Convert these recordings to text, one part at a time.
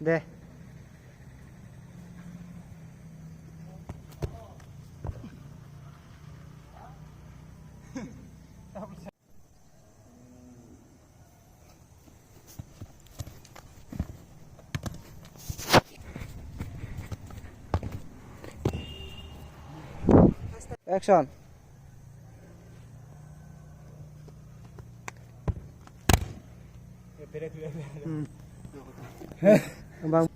They Action. Bang.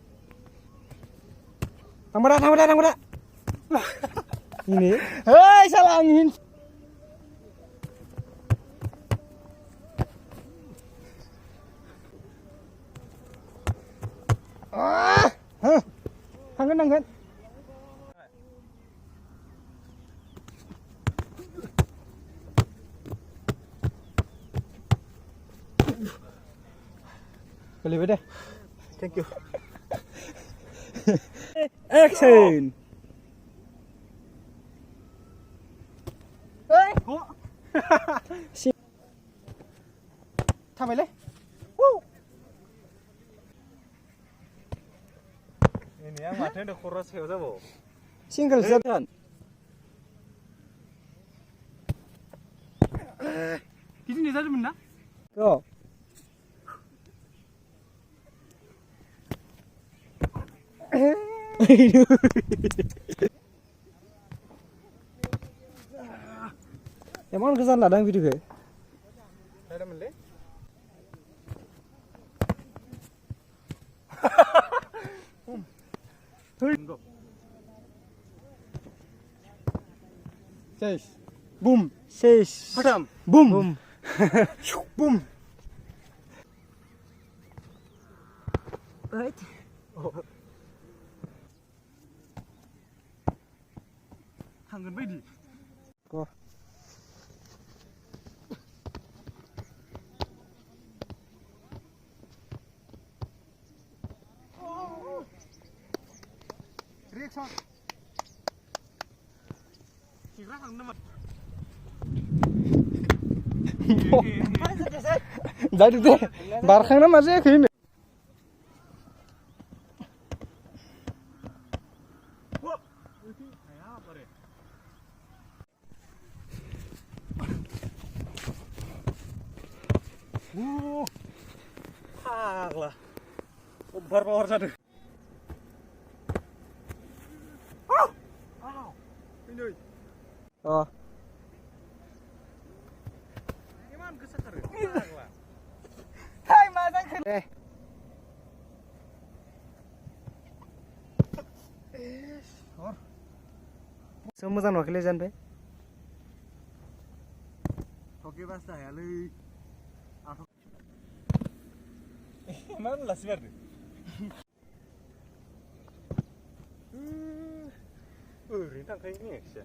Thang pada. Ini. Hei, salah angin. Angkat. Boleh deh. Thank you. Action. Hey. Thangเลย. Woo. Ini yang mati udah kurus ya udah bu. Single setan. Ini nih tadi mana? Go. Emang kesan ladang video ke? Ada mana? Ses, boom, ses, padam, boom, boom. Right. Tangan bayi. Go. Reaction. Kira hang nama. Jadi deh, barang nama aja kini. Lah, umbar power satu. Ini. Oh. Gimana kesekar? Hai, masang ke. Or. Semua jangan wakil jangan pe. Oke basta ya lu. Mana lah sih berarti? Rintang kayak gini ya?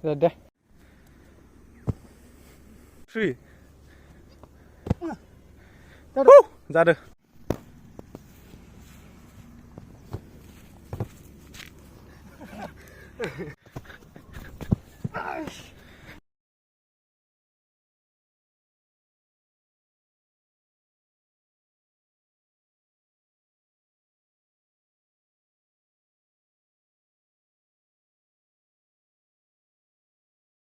Sudah. Free. Jadi.